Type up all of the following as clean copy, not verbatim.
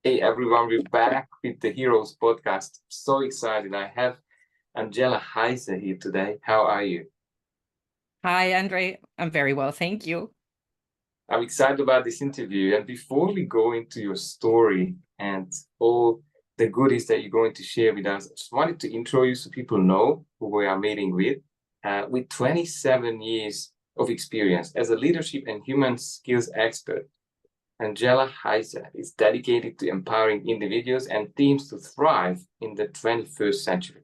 Hey everyone, we're back with the Heroes podcast. So excited. I have Angela Heise here today. How are you? Hi, Andre. I'm very well, thank you. I'm excited about this interview. And before we go into your story and all the goodies that you're going to share with us, I just wanted to intro you so people know who we are meeting with. With 27 years of experience as a leadership and human skills expert, Angela Heise is dedicated to empowering individuals and teams to thrive in the 21st century.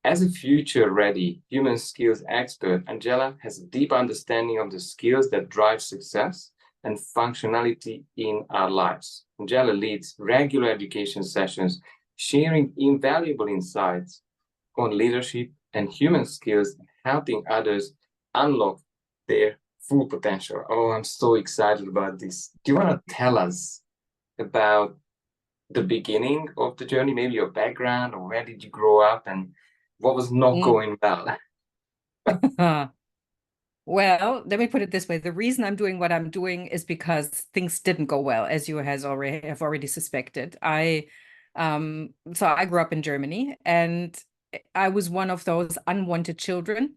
As a future-ready human skills expert, Angela has a deep understanding of the skills that drive success and functionality in our lives. Angela leads regular education sessions, sharing invaluable insights on leadership and human skills, helping others unlock their full potential. Oh, I'm so excited about this. Do you want to tell us about the beginning of the journey, maybe your background, or where did you grow up and what was not going well? Well, let me put it this way. The reason I'm doing what I'm doing is because things didn't go well, as you have already suspected. So I grew up in Germany, and I was one of those unwanted children.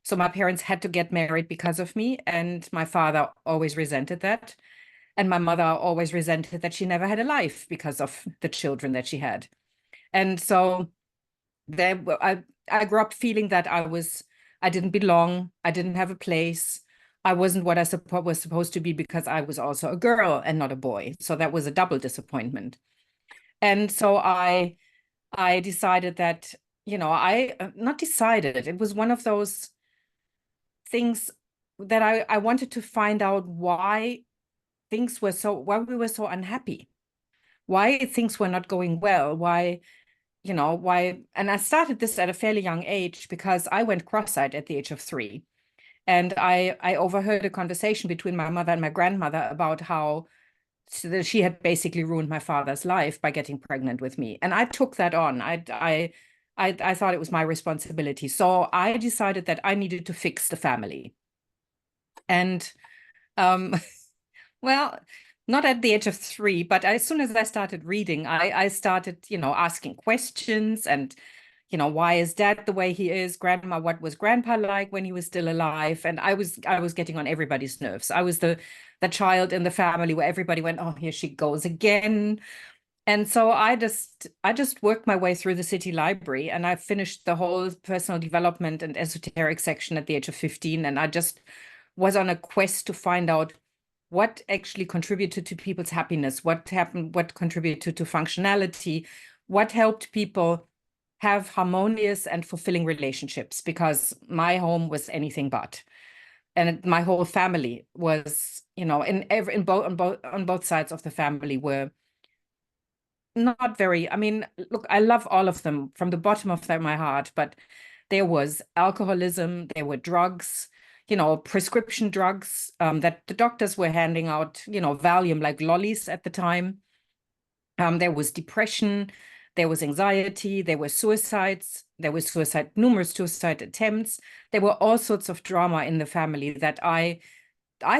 So my parents had to get married because of me, and my father always resented that. And my mother always resented that she never had a life because of the children that she had. And so there, I grew up feeling that I didn't belong, I didn't have a place, I wasn't what I was supposed to be because I was also a girl and not a boy. So that was a double disappointment. And so I decided that, I not decided, it was one of those things that I wanted to find out why we were so unhappy, why things were not going well, why. And I started this at a fairly young age because I went cross-eyed at the age of 3. And I overheard a conversation between my mother and my grandmother about how she had basically ruined my father's life by getting pregnant with me. And I took that on. I thought it was my responsibility. So I decided that I needed to fix the family. And um, well, not at the age of 3, but as soon as I started reading, I started, asking questions and, why is dad the way he is? Grandma, what was grandpa like when he was still alive? And I was getting on everybody's nerves. I was the child in the family where everybody went, oh, here she goes again. And so I just worked my way through the city library, and I finished the whole personal development and esoteric section at the age of 15. And I just was on a quest to find out what actually contributed to people's happiness, what contributed to functionality, what helped people have harmonious and fulfilling relationships, because my home was anything but. And my whole family was, on both sides of the family were not very, I mean, look, I love all of them from the bottom of my heart, but there was alcoholism, there were drugs, prescription drugs that the doctors were handing out, Valium like lollies at the time. There was depression, there was anxiety, there were suicides, numerous suicide attempts. There were all sorts of drama in the family that I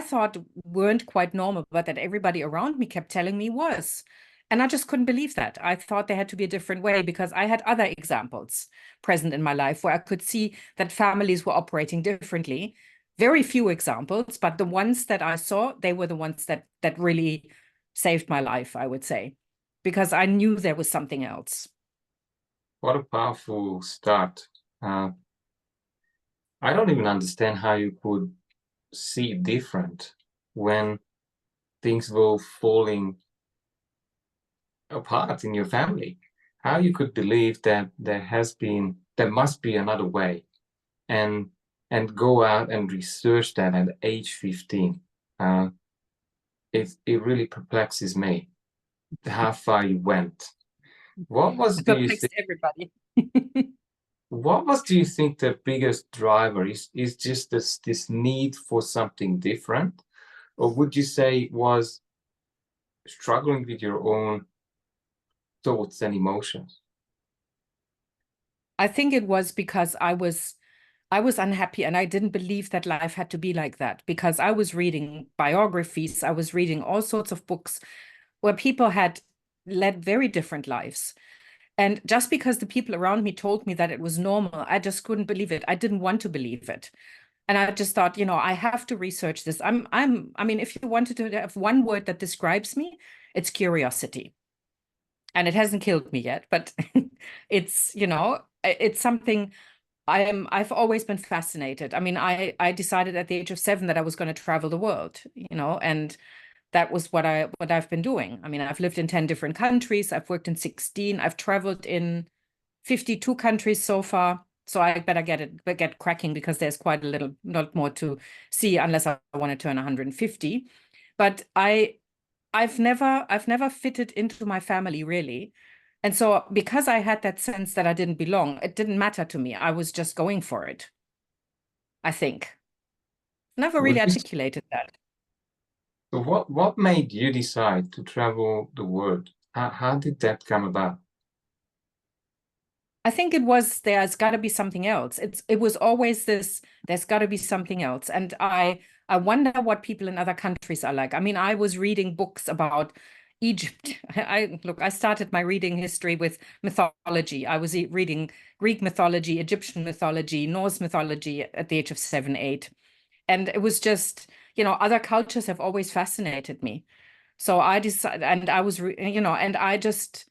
thought weren't quite normal, but that everybody around me kept telling me was. And I just couldn't believe that. I thought there had to be a different way because I had other examples present in my life where I could see that families were operating differently. Very few examples, but the ones that I saw, they were the ones that really saved my life, I would say, because I knew there was something else. What a powerful start. I don't even understand how you could see different when things were falling apart in your family. How you could believe that there must be another way, and go out and research that at age 15. It really perplexes me how far you went. What was, It do you perplexed think, everybody. do you think the biggest driver is just this need for something different? Or would you say it was struggling with your own thoughts and emotions? I think it was because I was unhappy, and I didn't believe that life had to be like that, because I was reading biographies, I was reading all sorts of books where people had led very different lives. And just because the people around me told me that it was normal, I just couldn't believe it. I didn't want to believe it. And I just thought, I have to research this. I mean, if you wanted to have one word that describes me, it's curiosity. And it hasn't killed me yet, but it's something I've always been fascinated. I mean, I decided at the age of 7 that I was going to travel the world, and that was what I've been doing. I mean, I've lived in 10 different countries. I've worked in 16. I've traveled in 52 countries so far. So I better get cracking, because there's quite a lot more to see, unless I want to turn 150. But I've never fitted into my family, really. And so because I had that sense that I didn't belong, it didn't matter to me. I was just going for it, I think. Never really Would you, articulated that. so what made you decide to travel the world? How did that come about? I think it was, there's got to be something else. It was always this, there's got to be something else. And I wonder what people in other countries are like. I mean, I was reading books about Egypt. I started my reading history with mythology. I was reading Greek mythology, Egyptian mythology, Norse mythology at the age of 7, 8. And it was just, other cultures have always fascinated me. So I decided, and I was, and I just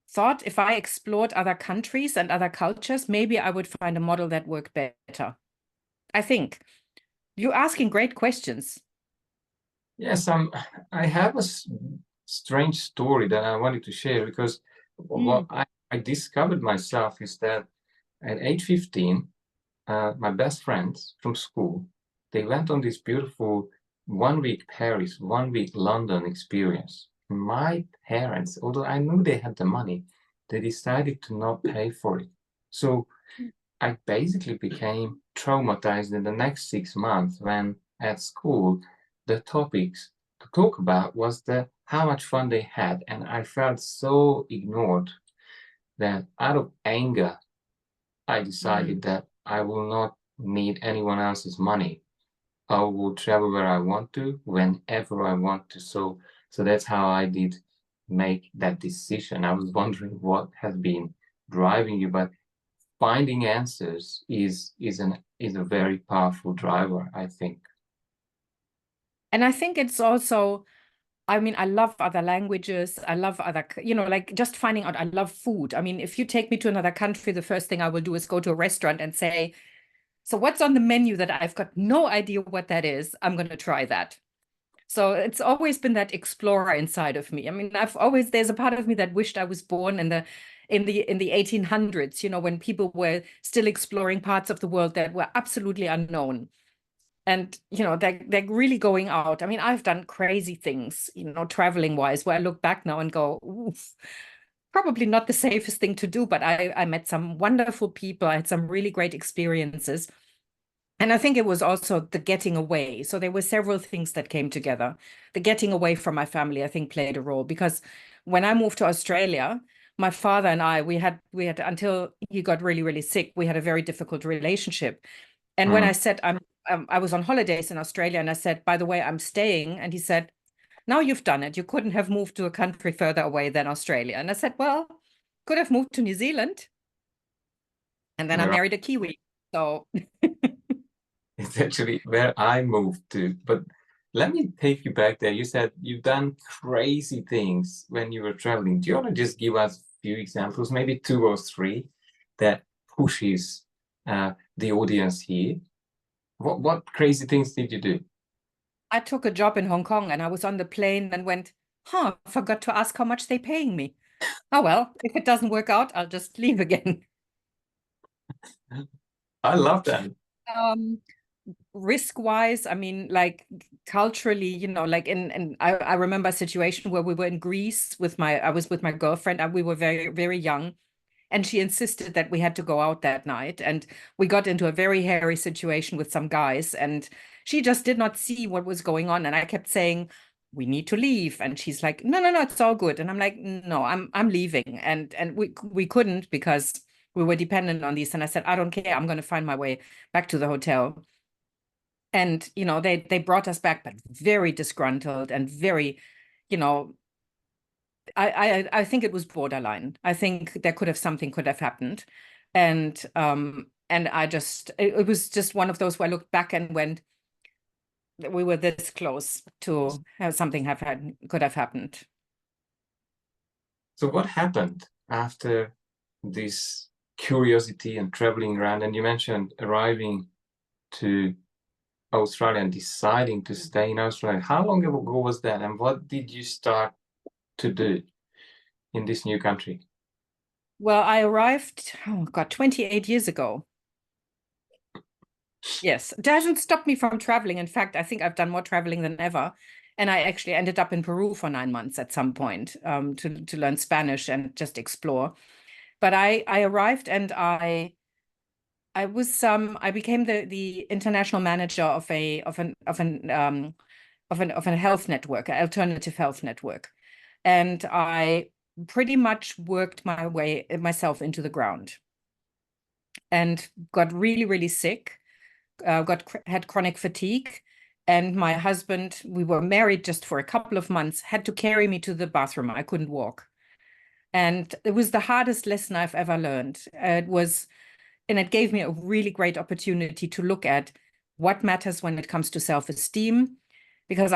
thought, if I explored other countries and other cultures, maybe I would find a model that worked better. I think you're asking great questions. Yes, I have a strange story that I wanted to share, because what Mm. I discovered myself is that at age 15, my best friends from school, they went on this beautiful 1 week Paris, 1 week London experience. My parents, although I knew they had the money, they decided to not pay for it. So I basically became traumatized in the next 6 months, when at school the topics to talk about was the how much fun they had, and I felt so ignored that out of anger I Mm. decided that I will not need anyone else's money. I will travel where I want to, whenever I want to. So that's how I did make that decision. I was wondering what has been driving you, but finding answers is a very powerful driver, I think. And I think it's also, I mean, I love other languages. I love other, like just finding out, I love food. I mean, if you take me to another country, the first thing I will do is go to a restaurant and say, so what's on the menu that I've got no idea what that is? I'm going to try that. So it's always been that explorer inside of me. I mean, there's a part of me that wished I was born in the 1800s, when people were still exploring parts of the world that were absolutely unknown. And, they're really going out. I mean, I've done crazy things, traveling wise, where I look back now and go, oof, probably not the safest thing to do, but I met some wonderful people. I had some really great experiences. And I think it was also the getting away. So there were several things that came together. The getting away from my family, I think, played a role, because when I moved to Australia, my father and I, we had until he got really, really sick, we had a very difficult relationship. And when I Mm. said I was on holidays in Australia, and I said, by the way, I'm staying, and he said, now you've done it. You couldn't have moved to a country further away than Australia. And I said, well, could have moved to New Zealand. And then I Where married a Kiwi. So it's actually where I moved to. But let me take you back there. You said you've done crazy things when you were traveling. Do you want to just give us a few examples, maybe two or three, that pushes the audience here? What crazy things did you do? I took a job in Hong Kong, and I was on the plane and went, forgot to ask how much they paying me. Oh, well, if it doesn't work out, I'll just leave again. I love that. Um, Risk-wise, I mean, like culturally, like I remember a situation where we were in Greece I was with my girlfriend, and we were very, very young. And she insisted that we had to go out that night. And we got into a very hairy situation with some guys. And she just did not see what was going on. And I kept saying, we need to leave. And she's like, no, no, no, it's all good. And I'm like, no, I'm leaving. And we couldn't, because we were dependent on these. And I said, I don't care. I'm going to find my way back to the hotel. And, they brought us back, but very disgruntled and very, you know, I think it was borderline. I think something could have happened. And I just, it was just one of those where I looked back and went, we were this close to have something could have happened. So what happened after this curiosity and traveling around? And you mentioned arriving to Australia and deciding to stay in Australia. How long ago was that? And what did you start to do in this new country? Well, I arrived, oh God, 28 years ago. Yes, it hasn't stopped me from traveling. In fact, I think I've done more traveling than ever. And I actually ended up in Peru for 9 months at some point, to learn Spanish and just explore. But I arrived and I became the international manager of a health network, an alternative health network. And I pretty much worked my way myself into the ground and got really, really sick, had chronic fatigue. And my husband, we were married just for a couple of months, had to carry me to the bathroom. I couldn't walk. And it was the hardest lesson I've ever learned. And it gave me a really great opportunity to look at what matters when it comes to self-esteem. Because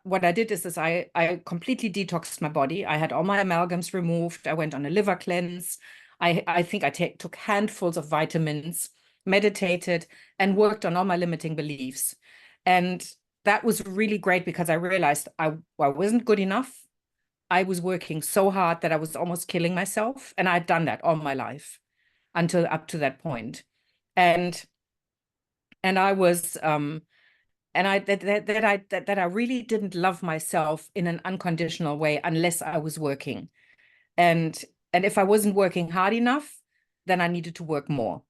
what I did is I completely detoxed my body. I had all my amalgams removed. I went on a liver cleanse. I think I took handfuls of vitamins, meditated, and worked on all my limiting beliefs. And that was really great because I realized I wasn't good enough. I was working so hard that I was almost killing myself. And I'd done that all my life until up to that point. And I was and I that I really didn't love myself in an unconditional way unless I was working. And if I wasn't working hard enough, then I needed to work more.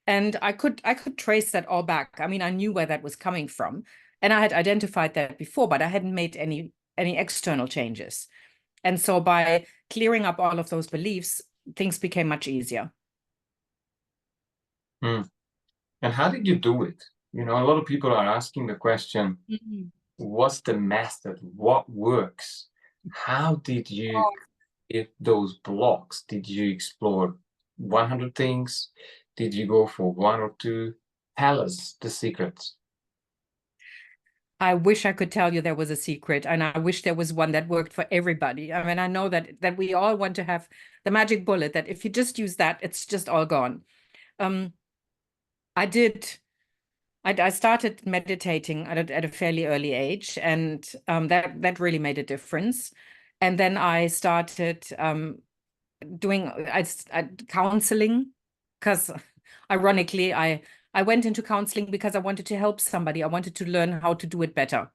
And I could trace that all back. I mean, I knew where that was coming from. And I had identified that before, but I hadn't made any external changes. And so by clearing up all of those beliefs, things became much easier. Mm. And how did you do it? You know, a lot of people are asking the question, what's the method? What works? How did you get those blocks? Did you explore 100 things? Did you go for one or two? Tell us the secrets. I wish I could tell you there was a secret, and I wish there was one that worked for everybody. I mean, I know that we all want to have the magic bullet that if you just use that, it's just all gone. Um, I did. I started meditating at a fairly early age, and that really made a difference. And then I started doing counseling, because ironically, I went into counseling because I wanted to help somebody. I wanted to learn how to do it better.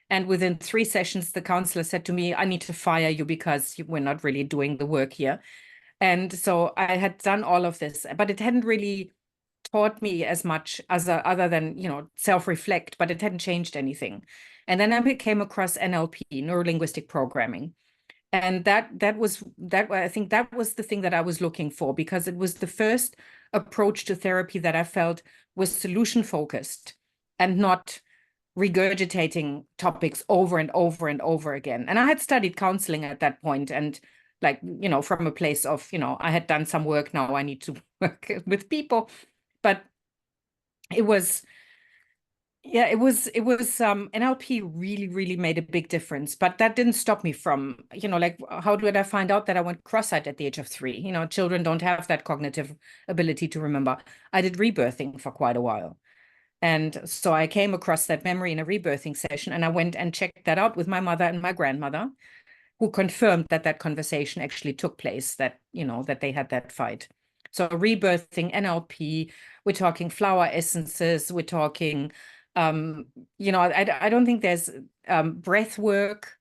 And within 3 sessions, the counselor said to me, I need to fire you because we're not really doing the work here. And so I had done all of this, but it hadn't really taught me as much as other than, self-reflect, but it hadn't changed anything. And then I came across NLP, neuro-linguistic programming. And I think that was the thing that I was looking for, because it was the first approach to therapy that I felt was solution focused and not regurgitating topics over and over and over again. And I had studied counseling at that point, and from a place of, I had done some work, now I need to work with people. But it was NLP really, really made a big difference. But that didn't stop me from, like, how did I find out that I went cross-eyed at the age of 3? Children don't have that cognitive ability to remember. I did rebirthing for quite a while. And so I came across that memory in a rebirthing session, and I went and checked that out with my mother and my grandmother, who confirmed that conversation actually took place, that, that they had that fight. So rebirthing, NLP, we're talking flower essences, we're talking, I don't think there's breath work,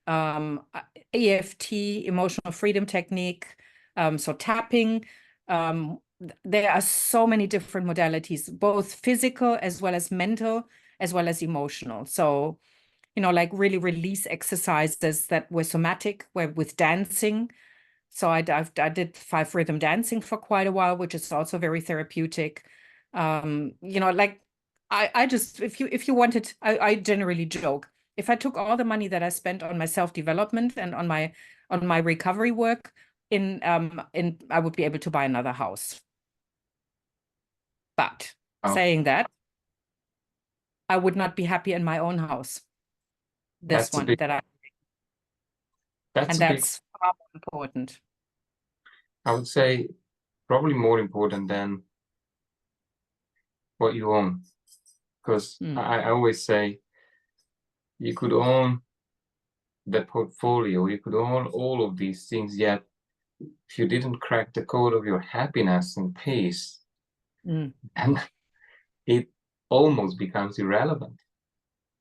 EFT, emotional freedom technique, so tapping. There are so many different modalities, both physical as well as mental, as well as emotional. So, like really release exercises that were somatic, were with dancing. So I did 5 rhythm dancing for quite a while, which is also very therapeutic. Like I just, if you wanted, I generally joke, If I took all the money that I spent on my self-development and on my recovery work, I would be able to buy another house. But Oh, saying that, I would not be happy in my own house. This that's a one big, that I that's and a big, that's far more important. I would say probably more important than what you own. Because Mm. I always say you could own the portfolio, you could own all of these things, yet if you didn't crack the code of your happiness and peace, Mm. and it almost becomes irrelevant.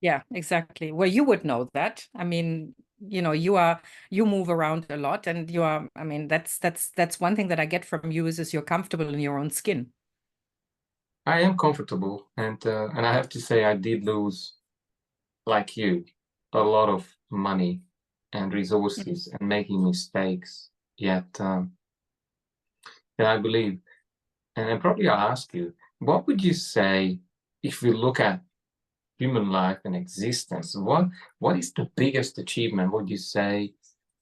Yeah, exactly. Well, you would know that. I mean, you move around a lot and I mean, that's one thing that I get from you is you're comfortable in your own skin. I am comfortable, and I have to say I did lose, like you, a lot of money and Mm. resources and making mistakes. Yet, and I believe, and probably I'll ask you, what would you say if we look at human life and existence? What is the biggest achievement, would you say,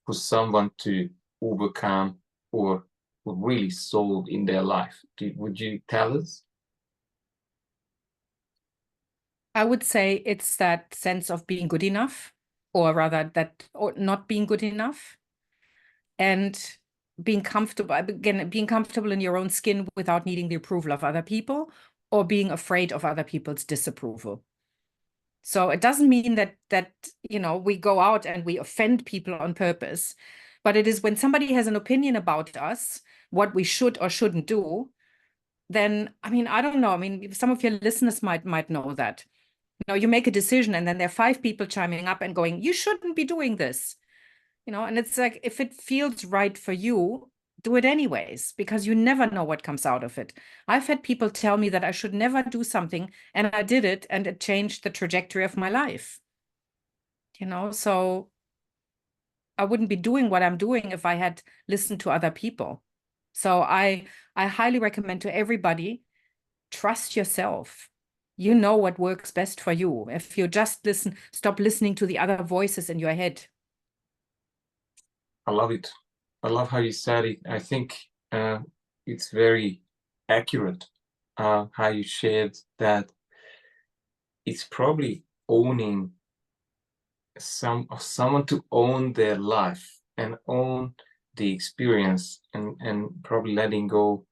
for someone to overcome or really solve in their life? Would you tell us? I would say it's that sense of being good enough, or rather that or not being good enough, and being comfortable, again, being comfortable in your own skin without needing the approval of other people or being afraid of other people's disapproval. So it doesn't mean that we go out and we offend people on purpose, but it is when somebody has an opinion about us, what we should or shouldn't do, then I mean, I don't know. I mean, some of your listeners might know that. You make a decision and then there are five people chiming up and going, you shouldn't be doing this. And it's like, if it feels right for you, do it anyways, because you never know what comes out of it. I've had people tell me that I should never do something, and I did it, and it changed the trajectory of my life. So I wouldn't be doing what I'm doing if I had listened to other people. So I highly recommend to everybody, trust yourself. You know what works best for you. If you just stop listening to the other voices in your head. I love it. I love how you said it. I think it's very accurate how you shared that. It's probably owning someone to own their life and own the experience, and probably letting go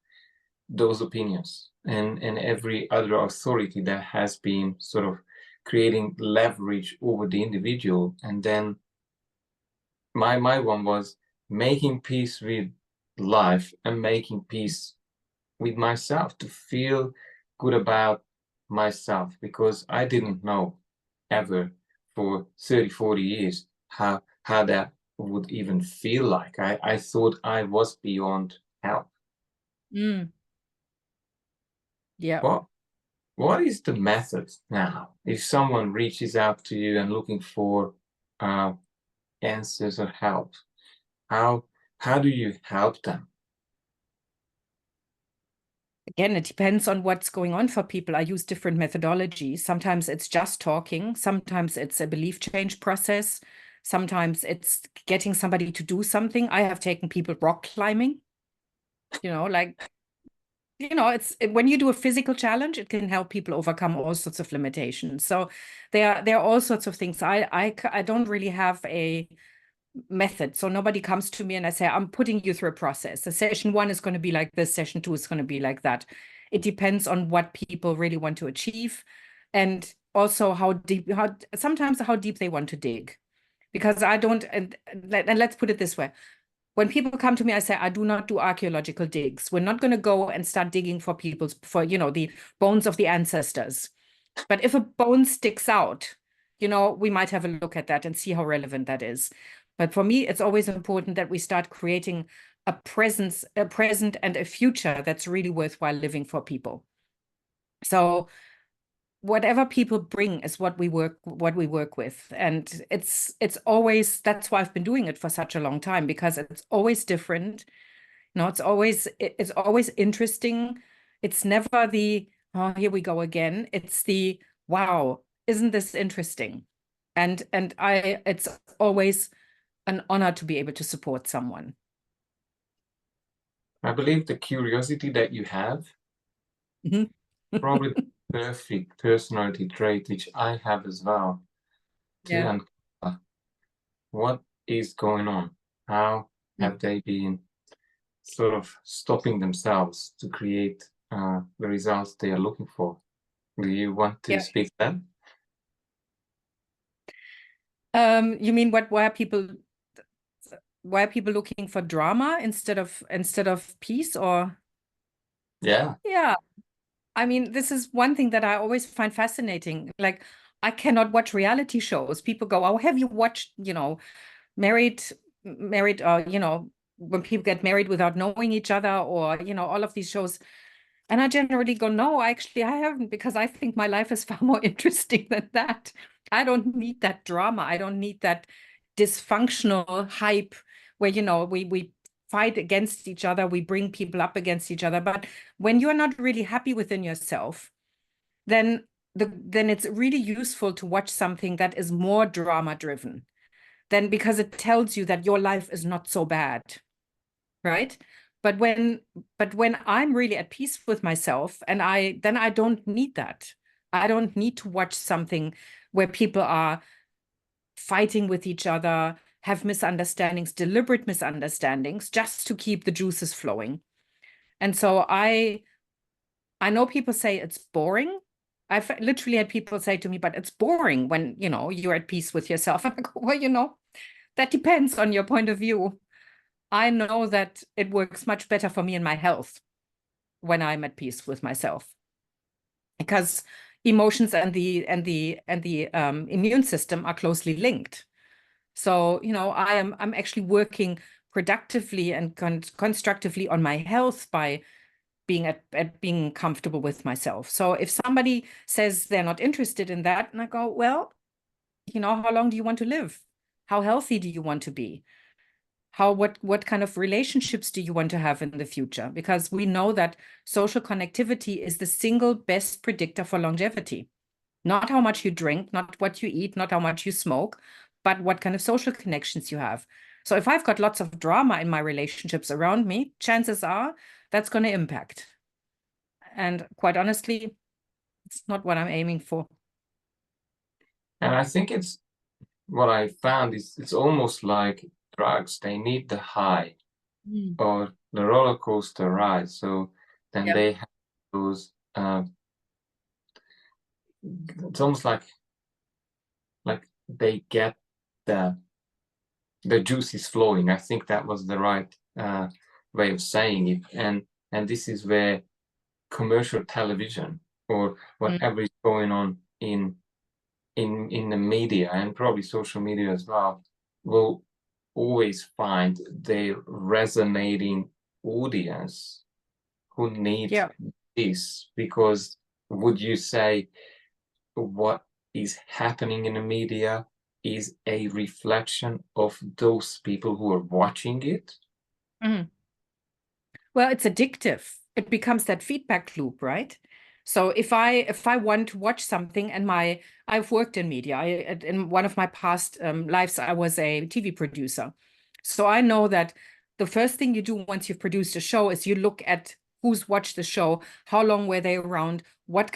those opinions and every other authority that has been sort of creating leverage over the individual. And then my one was making peace with life and making peace with myself, to feel good about myself, because I didn't know ever for 30, 40 years how that would even feel like. I thought I was beyond help. Mm, yeah. What what is the method now if someone reaches out to you and looking for uh, answers or help? How how do you help them? Again, it depends on what's going on for people. I use different methodologies. Sometimes it's just talking. Sometimes it's a belief change process. Sometimes it's getting somebody to do something. I have taken people rock climbing, like, when you do a physical challenge, it can help people overcome all sorts of limitations. So there are all sorts of things. I don't really have a method. So nobody comes to me and I say, I'm putting you through a process. The session one is going to be like this, session two is going to be like that. It depends on what people really want to achieve, and also sometimes how deep they want to dig. Because I don't, and let's put it this way. When people come to me, I say, I do not do archaeological digs. We're not going to go and start digging for the bones of the ancestors. But if a bone sticks out, we might have a look at that and see how relevant that is. But for me, it's always important that we start creating a present and a future that's really worthwhile living for people. So whatever people bring is what we work with. And it's always, that's why I've been doing it for such a long time, because it's always different. It's always interesting. It's never the, oh, here we go again. It's the, wow, isn't this interesting? And it's always an honor to be able to support someone. I believe the curiosity that you have, probably the perfect personality trait, which I have as well, to Yeah. uncover what is going on. How have they been sort of stopping themselves to create the results they are looking for? Do you want to Yeah. speak to that? You mean why are people looking for drama instead of peace? Or Yeah. yeah, I mean, this is one thing that I always find fascinating. Like, I cannot watch reality shows. People go, "Oh, have you watched, married, when people get married without knowing each other, or, all of these shows." And I generally go, "No, actually, I haven't, because I think my life is far more interesting than that. I don't need that drama. I don't need that dysfunctional hype where, we fight against each other, we bring people up against each other. But when you're not really happy within yourself, then it's really useful to watch something that is more drama driven, then, because it tells you that your life is not so bad, right? But when I'm really at peace with myself, and I don't need that. I don't need to watch something where people are fighting with each other, have misunderstandings, deliberate misunderstandings, just to keep the juices flowing. And so I know people say it's boring. I've literally had people say to me, "But it's boring when, you're at peace with yourself." And I go, "Well, that depends on your point of view. I know that it works much better for me and my health when I'm at peace with myself, because emotions and the immune system are closely linked. So, I'm actually working productively and constructively on my health by being at being comfortable with myself. So if somebody says they're not interested in that, and I go, "Well, how long do you want to live? How healthy do you want to be? What kind of relationships do you want to have in the future?" Because we know that social connectivity is the single best predictor for longevity. Not how much you drink, not what you eat, not how much you smoke, but what kind of social connections you have. So if I've got lots of drama in my relationships around me, chances are that's going to impact. And quite honestly, it's not what I'm aiming for. And I think it's what I found is it's almost like drugs. They need the high Mm. or the roller coaster ride. So then Yeah. they have those. It's almost like they get the juice is flowing. I think that was the right way of saying it. And this is where commercial television or Mm. whatever is going on in the media and probably social media as well will always find their resonating audience who need Yeah. this. Because would you say what is happening in the media is a reflection of those people who are watching it? Mhm. Well, it's addictive. It becomes that feedback loop, right? So if I want to watch something, and I've worked in media. In one of my past lives, I was a TV producer. So I know that the first thing you do once you've produced a show is you look at who's watched the show, how long were they around, what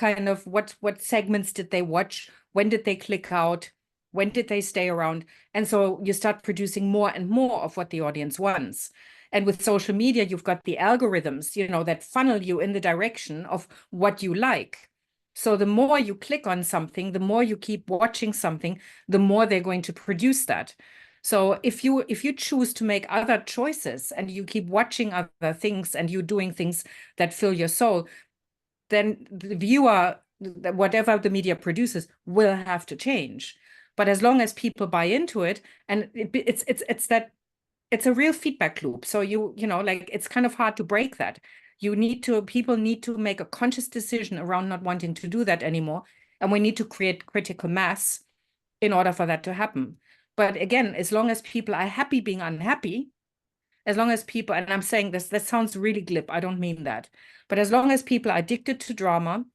segments did they watch, when did they click out, when did they stay around, and so you start producing more and more of what the audience wants. And with social media, you've got the algorithms, that funnel you in the direction of what you like. So the more you click on something, the more you keep watching something, the more they're going to produce that. So if you choose to make other choices, and you keep watching other things, and you're doing things that fill your soul, then the viewer, whatever the media produces, will have to change. But as long as people buy into it, and it's a real feedback loop. So like, it's kind of hard to break that. People need to make a conscious decision around not wanting to do that anymore. And we need to create critical mass in order for that to happen. But again, as long as people are happy being unhappy, as long as people, and I'm saying this, that sounds really glib, I don't mean that. But as long as people are addicted to drama,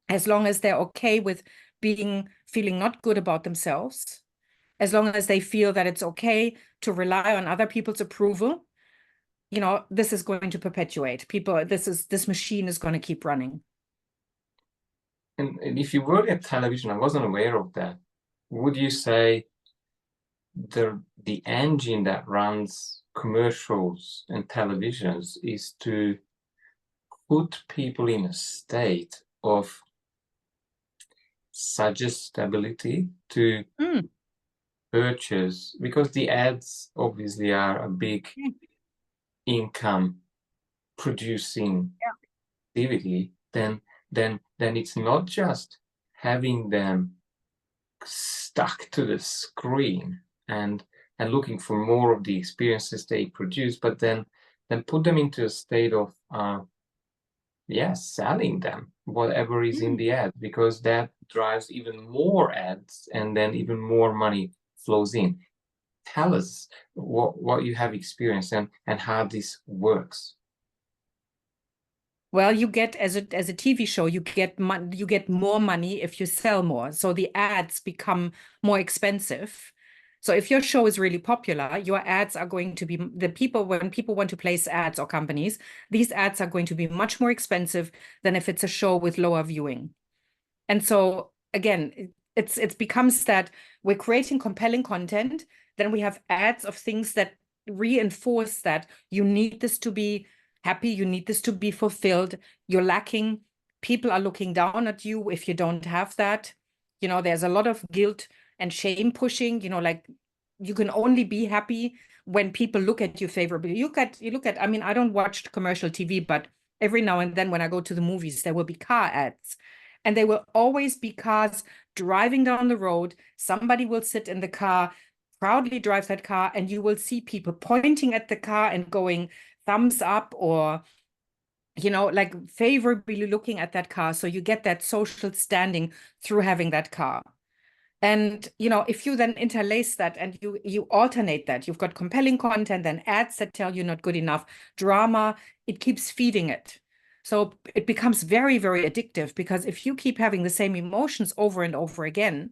as long as they're okay with feeling not good about themselves, as long as they feel that it's okay to rely on other people's approval, you know, this is going to perpetuate. People, this machine is going to keep running. And if you work at television, I wasn't aware of that. Would you say the engine that runs commercials and televisions is to put people in a state of suggestibility to purchase, because the ads obviously are a big income producing activity, then it's not just having them stuck to the screen and looking for more of the experiences they produce, but then put them into a state of selling them whatever is in the ad, because that drives even more ads and then even more money flows in. Tell us what you have experienced and how this works. Well, you get as a TV show, you get more money if you sell more. So the ads become more expensive. So if your show is really popular, your ads are going to be when people want to place ads, or companies, these ads are going to be much more expensive than if it's a show with lower viewing. And so again, it becomes that we're creating compelling content, then we have ads of things that reinforce that you need this to be happy, you need this to be fulfilled, you're lacking, people are looking down at you if you don't have that. You know, there's a lot of guilt and shame pushing, you know, like you can only be happy when people look at you favorably. You look at, I mean, I don't watch commercial TV, but every now and then when I go to the movies, there will be car ads. And they will always be cars driving down the road. Somebody will sit in the car, proudly drive that car, and you will see people pointing at the car and going thumbs up, or, you know, like favorably looking at that car. So you get that social standing through having that car. And, you know, if you then interlace that and you alternate that, you've got compelling content, then ads that tell you not good enough, drama, it keeps feeding it. So it becomes very, very addictive, because if you keep having the same emotions over and over again,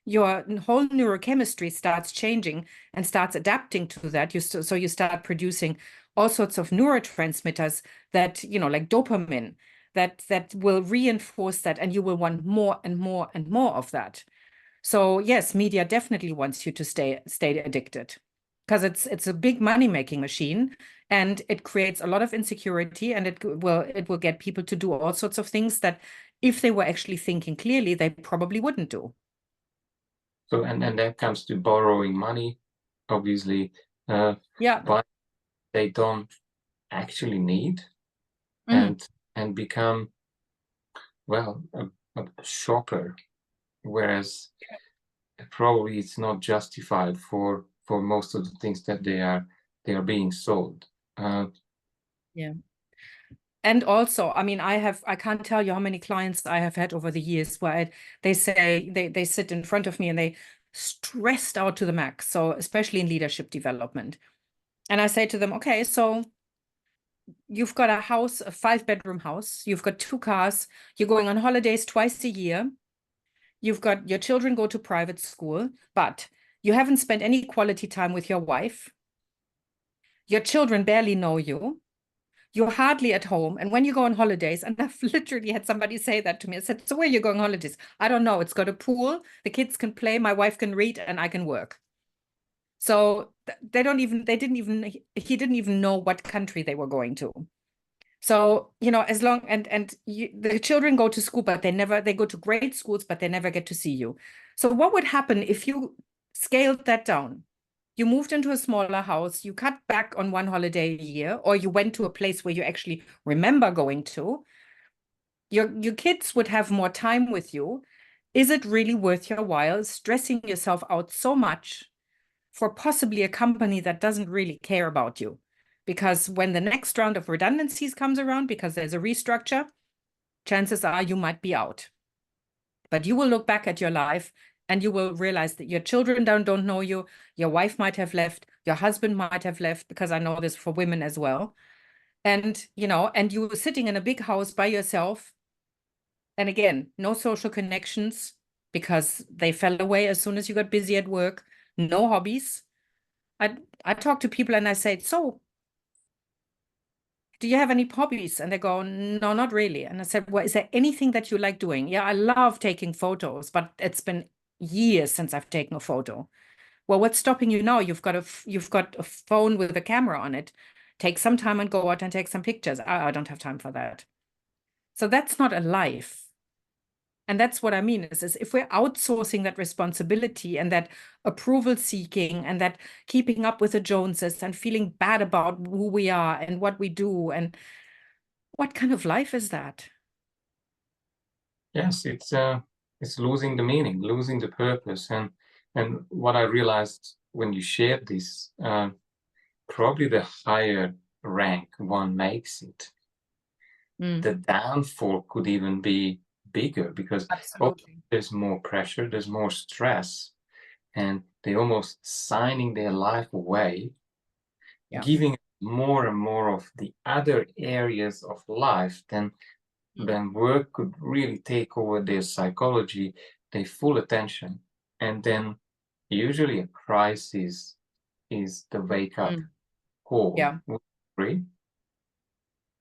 your whole neurochemistry starts changing and starts adapting to that. So you start producing all sorts of neurotransmitters that, you know, like dopamine, that will reinforce that, and you will want more and more and more of that. So yes, media definitely wants you to stay addicted, because it's a big money-making machine, and it creates a lot of insecurity, and it will get people to do all sorts of things that if they were actually thinking clearly, they probably wouldn't do. So and that comes to borrowing money, obviously, but they don't actually need, and become, well, a shopper, whereas probably it's not justified for most of the things that they are being sold. Yeah. And also, I mean, I can't tell you how many clients I have had over the years where they say they sit in front of me and they stressed out to the max. So especially in leadership development. And I say to them, okay, so you've got a house, a 5-bedroom house, you've got 2 cars, you're going on holidays twice a year, you've got your children go to private school, but you haven't spent any quality time with your wife. Your children barely know you. You're hardly at home. And when you go on holidays, and I've literally had somebody say that to me, I said, so where are you going on holidays? I don't know. It's got a pool. The kids can play. My wife can read and I can work. So he didn't even know what country they were going to. So, you know, as long, the children go to school, but they go to great schools, but they never get to see you. So what would happen if you scaled that down? You moved into a smaller house, you cut back on 1 holiday a year, or you went to a place where you actually remember going to. Your kids would have more time with you. Is it really worth your while stressing yourself out so much for possibly a company that doesn't really care about you? Because when the next round of redundancies comes around, because there's a restructure, chances are you might be out. But you will look back at your life and you will realize that your children don't know you. Your wife might have left. Your husband might have left, because I know this for women as well. And, you know, and you were sitting in a big house by yourself. And again, no social connections, because they fell away as soon as you got busy at work. no hobbies. I talk to people and I say, so do you have any hobbies? And they go, no, not really. And I said, well, is there anything that you like doing? Yeah, I love taking photos, but it's been years since I've taken a photo. Well, what's stopping you now? You've got a phone with a camera on it. Take some time and go out and take some pictures. I don't have time for that. So that's not a life. And that's what I mean is if we're outsourcing that responsibility and that approval seeking and that keeping up with the Joneses and feeling bad about who we are and what we do, and what kind of life is that? Yes, it's losing the meaning, losing the purpose. And what I realized when you shared this, probably the higher rank one makes it, the downfall could even be bigger because Absolutely. there's more pressure, there's more stress, and they're almost signing their life away, Yeah. giving more and more of the other areas of life, then work could really take over their psychology, their full attention. And then usually a crisis is the wake up call. Yeah. Would you agree?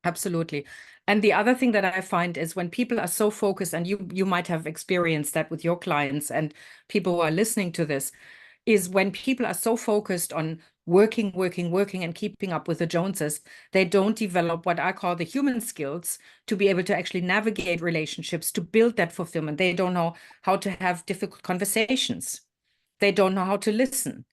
Absolutely. And the other thing that I find is when people are so focused, and you might have experienced that with your clients and people who are listening to this, is when people are so focused on working, working, working, and keeping up with the Joneses, they don't develop what I call the human skills to be able to actually navigate relationships, to build that fulfillment. They don't know how to have difficult conversations. They don't know how to listen.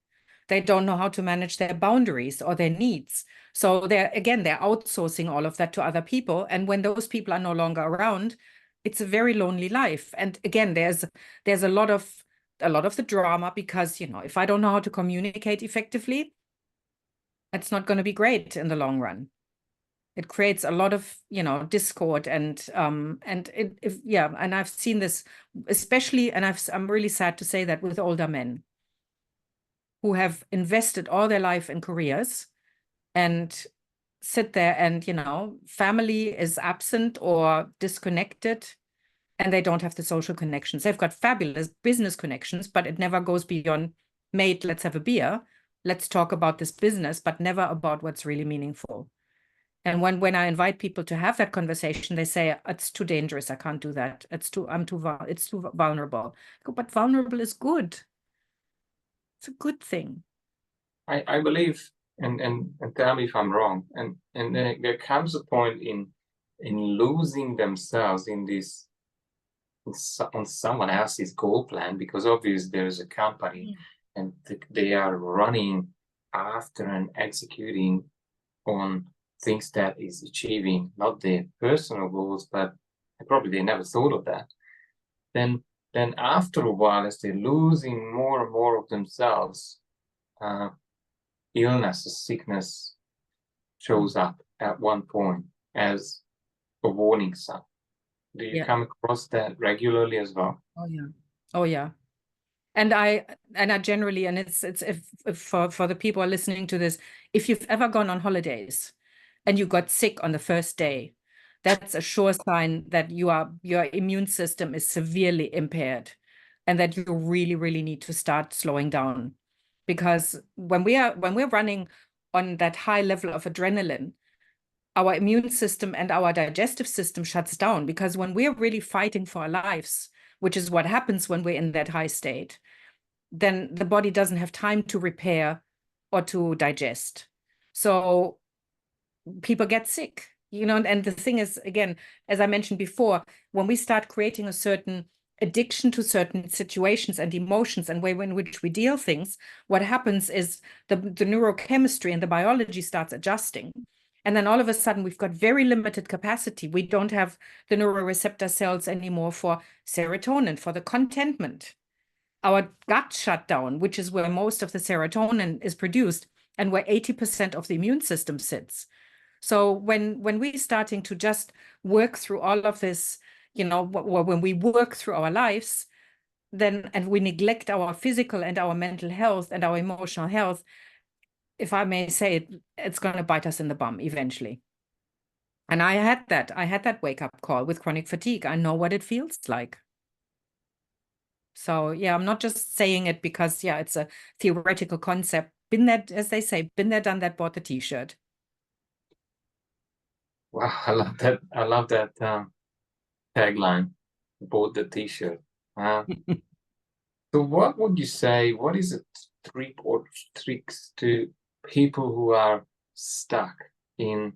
They don't know how to manage their boundaries or their needs. So they're outsourcing all of that to other people. And when those people are no longer around, it's a very lonely life. And again, there's a lot of the drama because, if I don't know how to communicate effectively, it's not going to be great in the long run. It creates a lot of, discord and I've seen this especially, and I'm really sad to say that with older men who have invested all their life in careers and sit there and, family is absent or disconnected and they don't have the social connections. They've got fabulous business connections, but it never goes beyond, mate, let's have a beer. Let's talk about this business, but never about what's really meaningful. And when I invite people to have that conversation, they say, it's too dangerous. I can't do that. It's too vulnerable. I go, but vulnerable is good. It's a good thing. I believe, and tell me if I'm wrong, and there comes a point in losing themselves in this on someone else's goal plan, because obviously there's a company and they are running after and executing on things that is achieving not their personal goals, but probably they never thought of that. Then after a while, as they're losing more and more of themselves, illness, sickness shows up at one point as a warning sign. Do you Yeah. come across that regularly as well? Oh yeah. Oh yeah. And I generally, and it's if for the people who are listening to this, if you've ever gone on holidays and you got sick on the first day, that's a sure sign that your immune system is severely impaired and that you really, really need to start slowing down. Because when we're running on that high level of adrenaline, our immune system and our digestive system shuts down, because when we're really fighting for our lives, which is what happens when we're in that high state, then the body doesn't have time to repair or to digest. So people get sick, and the thing is, again, as I mentioned before, when we start creating a certain addiction to certain situations and emotions and way in which we deal things, what happens is the neurochemistry and the biology starts adjusting. And then all of a sudden, we've got very limited capacity. We don't have the neuroreceptor cells anymore for serotonin, for the contentment. Our gut shut down, which is where most of the serotonin is produced and where 80% of the immune system sits. So when we're starting to just work through all of this, when we work through our lives, then and we neglect our physical and our mental health and our emotional health, if I may say it, it's going to bite us in the bum eventually. And I had that wake-up call with chronic fatigue. I know what it feels like. So yeah, I'm not just saying it because, yeah, it's a theoretical concept. Been there, as they say, been there, done that, bought the t-shirt. Wow, I love that. I love that tagline. Bought the t-shirt. Uh, so what would you say? What is a trick or tricks to people who are stuck in?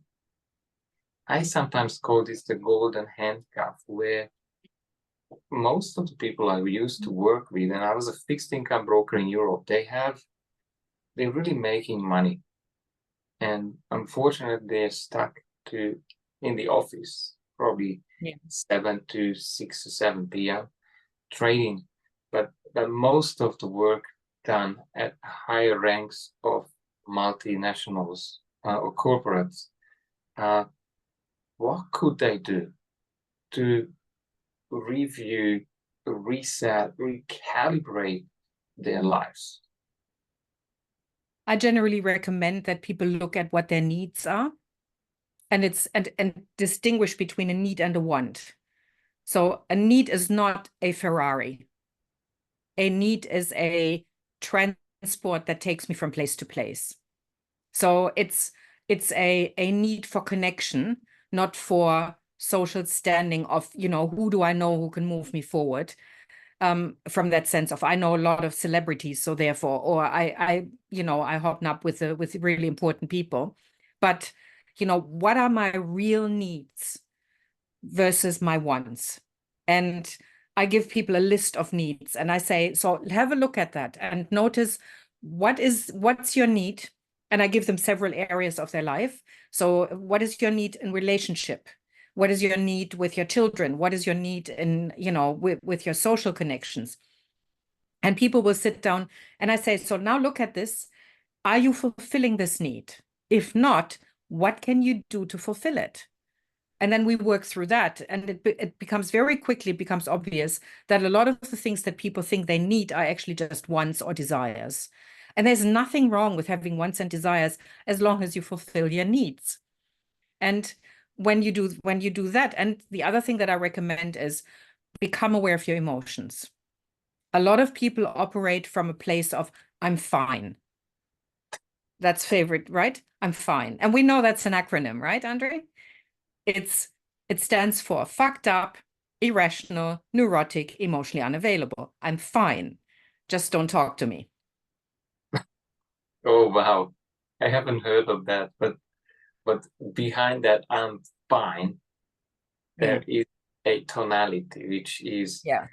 I sometimes call this the golden handcuff, where most of the people I used to work with, and I was a fixed income broker in Europe, they're really making money. And unfortunately, they're stuck to in the office, probably Yeah. 7 to 6 or 7 p.m. trading. But most of the work done at higher ranks of multinationals or corporates, uh, what could they do to review, reset, recalibrate their lives? I generally recommend that people look at what their needs are, and and distinguish between a need and a want. So a need is not a Ferrari. A need is a transport that takes me from place to place. So it's a need for connection, not for social standing of, who do I know who can move me forward? From that sense of I know a lot of celebrities, so therefore, or I hobnob with really important people. But what are my real needs versus my wants? And I give people a list of needs and I say, so have a look at that and notice what's your need. And I give them several areas of their life. So what is your need in relationship? What is your need with your children? What is your need in, with your social connections? And people will sit down and I say, so now look at this. Are you fulfilling this need? If not, what can you do to fulfill it? And then we work through that. And it becomes very quickly, it becomes obvious that a lot of the things that people think they need are actually just wants or desires. And there's nothing wrong with having wants and desires as long as you fulfill your needs. And when you do that, and the other thing that I recommend is become aware of your emotions. A lot of people operate from a place of I'm fine. That's favorite, right? I'm fine. And we know that's an acronym, right, Andre? It's it stands for fucked up, irrational, neurotic, emotionally unavailable. I'm fine. Just don't talk to me. Oh wow, I haven't heard of that, but behind that I'm fine, Yeah. there is a tonality which is Yeah.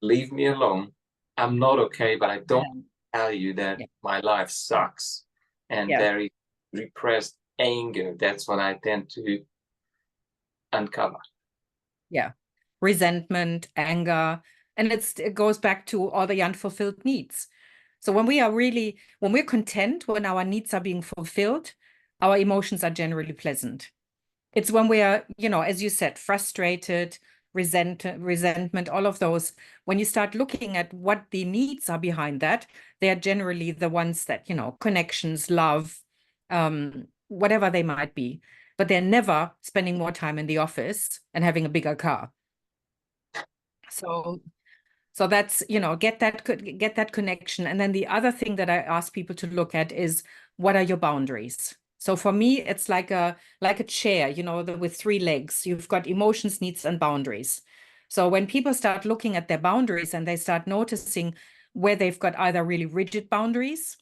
leave me alone. I'm not okay, but I don't Yeah. tell you that Yeah. my life sucks. And Yeah. there is repressed anger. That's what I tend to uncover. Yeah. Resentment, anger, and it goes back to all the unfulfilled needs. So when we're content, when our needs are being fulfilled, our emotions are generally pleasant. It's when we are, as you said, frustrated, resentment, all of those. When you start looking at what the needs are behind that, they are generally the ones that, connections, love, whatever they might be. But they're never spending more time in the office and having a bigger car. So that's, get that connection. And then the other thing that I ask people to look at is what are your boundaries? So for me, it's like a chair, with three legs. You've got emotions, needs, and boundaries. So when people start looking at their boundaries and they start noticing where they've got either really rigid boundaries,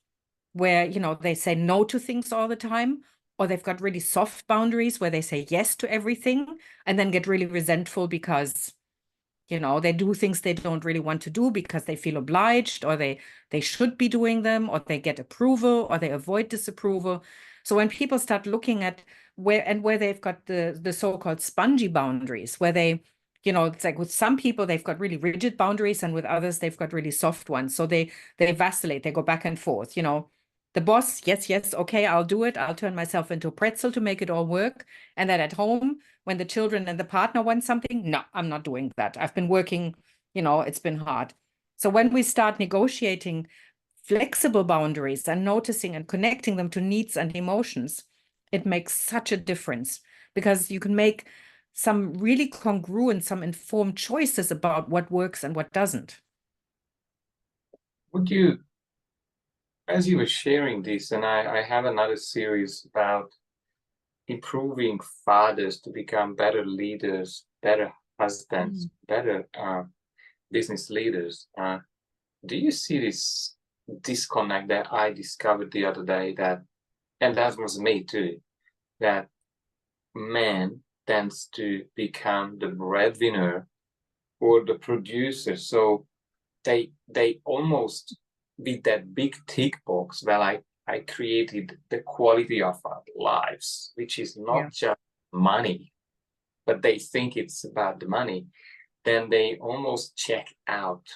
where, they say no to things all the time, or they've got really soft boundaries where they say yes to everything and then get really resentful because they do things they don't really want to do because they feel obliged, or they should be doing them, or they get approval, or they avoid disapproval. So when people start looking at where they've got the so-called spongy boundaries, where it's like with some people they've got really rigid boundaries, and with others they've got really soft ones. So they vacillate, they go back and forth. The boss, yes, yes, okay, I'll do it. I'll turn myself into a pretzel to make it all work. And then at home, when the children and the partner want something, no, I'm not doing that. I've been working, it's been hard. So when we start negotiating flexible boundaries and noticing and connecting them to needs and emotions, it makes such a difference because you can make some really congruent, some informed choices about what works and what doesn't. would you, as you were sharing this, and I have another series about improving fathers to become better leaders, better husbands, better business leaders. Do you see this disconnect that I discovered the other day, that, and that was me too, that man tends to become the breadwinner or the producer. So they almost, with that big tick box, well, I created the quality of our lives, which is Yeah. not just money, but they think it's about the money. Then they almost check out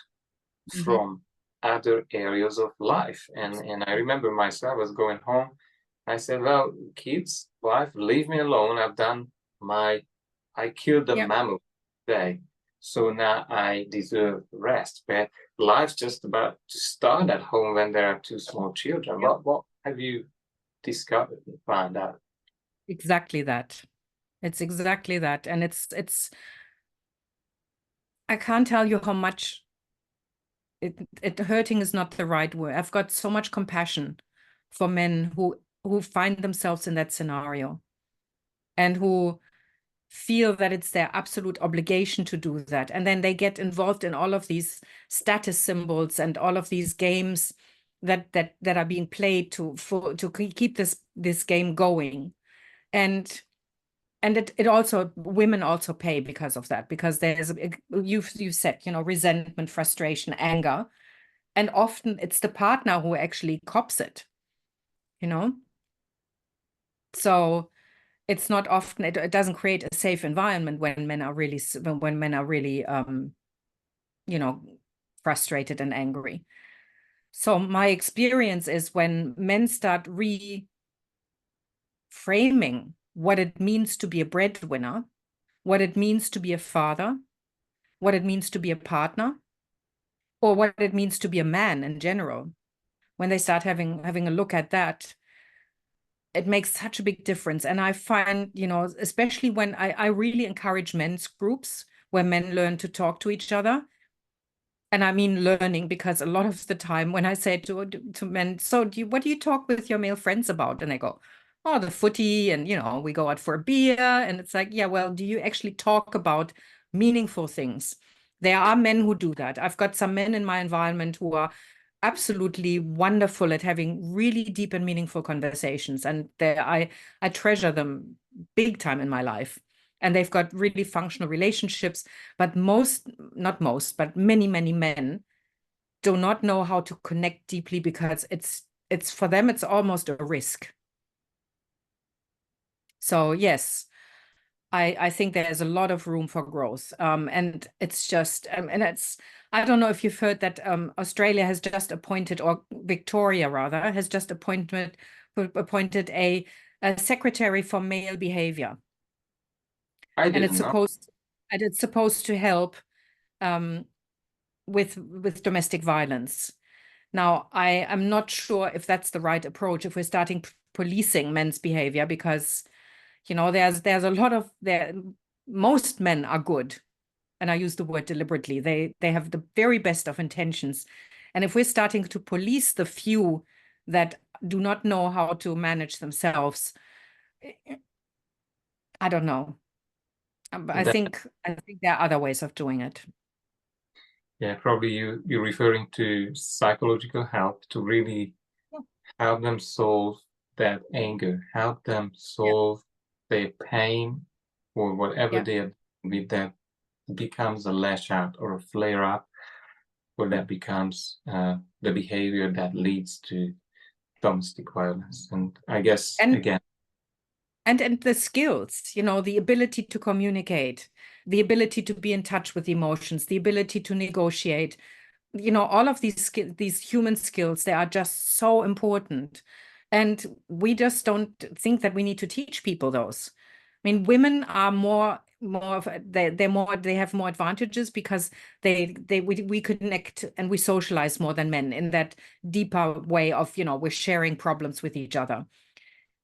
from other areas of life. And I remember myself, I was going home. I said, well, kids, wife, leave me alone. I killed the Yeah. mammoth today. So now I deserve rest. But life's just about to start at home when there are two small children. Yeah. What have you discovered and found out? Exactly that. It's exactly that. And I can't tell you how much hurting is not the right word. I've got so much compassion for men who find themselves in that scenario and who feel that it's their absolute obligation to do that. And then they get involved in all of these status symbols and all of these games that are being played to keep this game going. And it also, women also pay because of that, because there's you've said, resentment, frustration, anger, and often it's the partner who actually cops it, so it's not often, it doesn't create a safe environment when men are really frustrated and angry. So my experience is when men start reframing what it means to be a breadwinner, what it means to be a father, what it means to be a partner, or what it means to be a man in general, when they start having a look at that, it makes such a big difference. And I find, especially when I really encourage men's groups where men learn to talk to each other. And I mean learning, because a lot of the time when I say to men, so what do you talk with your male friends about? And they go, oh, the footy, and we go out for a beer. And it's like, yeah, well, do you actually talk about meaningful things? There are men who do that. I've got some men in my environment who are absolutely wonderful at having really deep and meaningful conversations. And I treasure them big time in my life. And they've got really functional relationships. But not most, but many, many men do not know how to connect deeply, because it's for them, it's almost a risk. So yes, I think there's a lot of room for growth. And it's just, and I don't know if you've heard that Australia has just appointed, or Victoria rather, has just appointed a secretary for male behavior. I And didn't know. it's supposed to help with domestic violence. Now, I am not sure if that's the right approach, if we're starting policing men's behavior, because there's a lot of most men are good, and I use the word deliberately. They have the very best of intentions, and if we're starting to police the few that do not know how to manage themselves, I don't know. I That, think there are other ways of doing it. yeah, probably you're referring to psychological help to really help them solve that anger, help them Yeah, solve their pain, or whatever yeah. they're with, that becomes a lash out or a flare up, or that becomes the behavior that leads to domestic violence. And I guess, And again, the skills, the ability to communicate, the ability to be in touch with emotions, the ability to negotiate, all of these human skills, they are just so important. And we just don't think that we need to teach people those. I mean, women are they have more advantages, because we connect and we socialize more than men, in that deeper way of, we're sharing problems with each other.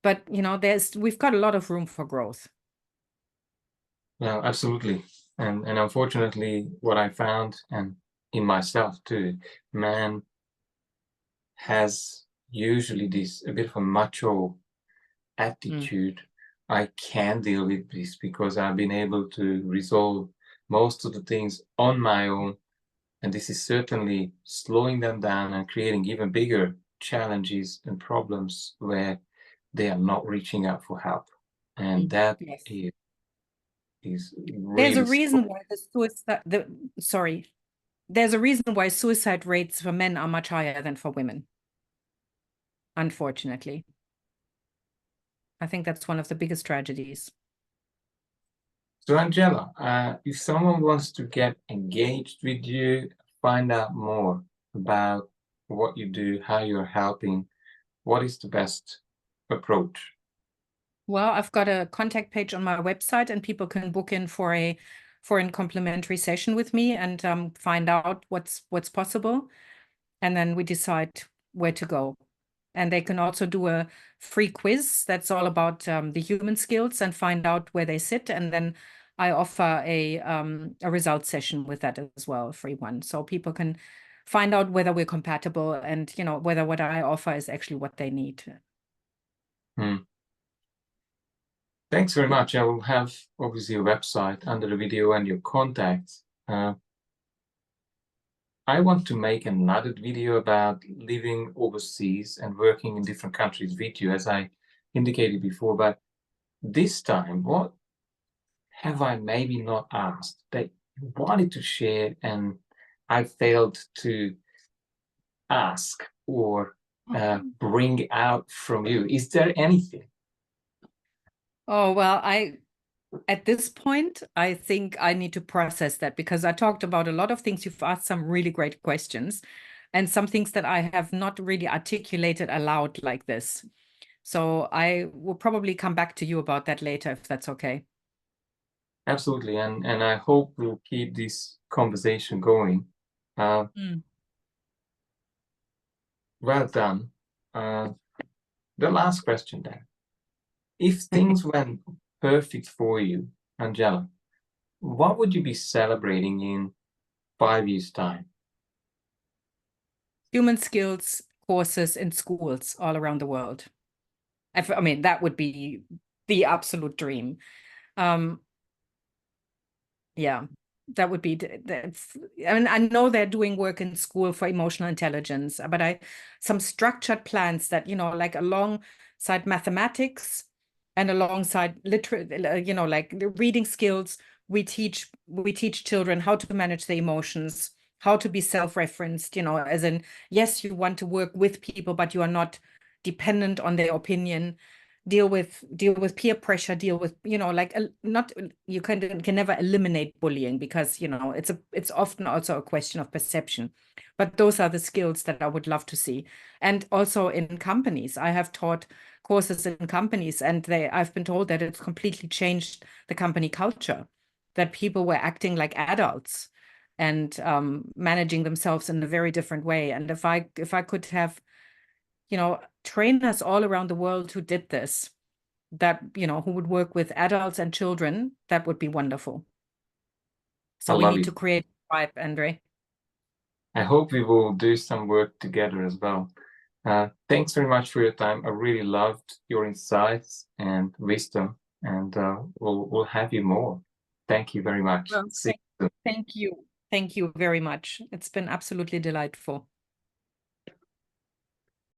But, we've got a lot of room for growth. no, absolutely. And unfortunately, what I found, and in myself too, man has usually this a bit of a macho attitude, I can deal with this because I've been able to resolve most of the things on my own. And this is certainly slowing them down and creating even bigger challenges and problems where they are not reaching out for help. And that Yes. is There's a really reason why there's a reason why suicide rates for men are much higher than for women. Unfortunately. I think that's one of the biggest tragedies. So Angela, if someone wants to get engaged with you, find out more about what you do, how you're helping, what is the best approach? Well, I've got a contact page on my website, and people can book in for a complimentary session with me and find out what's possible, and then we decide where to go. And they can also do a free quiz that's all about the human skills and find out where they sit. And then I offer a result session with that as well, a free one, so people can find out whether we're compatible and whether what I offer is actually what they need. Thanks very much. I will have obviously a website under the video and your contacts. I want to make another video about living overseas and working in different countries with you, as I indicated before. But this time, what have I maybe not asked that you wanted to share and I failed to ask or bring out from you? Is there anything? Oh, well, at this point, I think I need to process that, because I talked about a lot of things. You've asked some really great questions and some things that I have not really articulated aloud like this. So I will probably come back to you about that later, if that's okay. Absolutely. And I hope we'll keep this conversation going. Well done. The last question then. If things went perfect for you, Angela, what would you be celebrating in 5 years' time? Human skills courses in schools all around the world. I mean, that would be the absolute dream. Yeah, that would be I mean, I know they're doing work in school for emotional intelligence, but some structured plans that, like alongside mathematics and alongside like the reading skills, we teach children how to manage their emotions, how to be self-referenced, as in, yes, you want to work with people, but you are not dependent on their opinion. Deal with peer pressure, deal with, like not, you can never eliminate bullying, because it's often also a question of perception, but those are the skills that I would love to see. And also in companies, I have taught courses in companies, and I've been told that it's completely changed the company culture, that people were acting like adults and managing themselves in a very different way. And if I could have trainers all around the world who did this, that, who would work with adults and children, that would be wonderful. So we need to create a tribe, Andre. I hope we will do some work together as well. Thanks very much for your time. I really loved your insights and wisdom, and we'll have you more. Thank you very much. Well, thank you. Thank you very much. It's been absolutely delightful.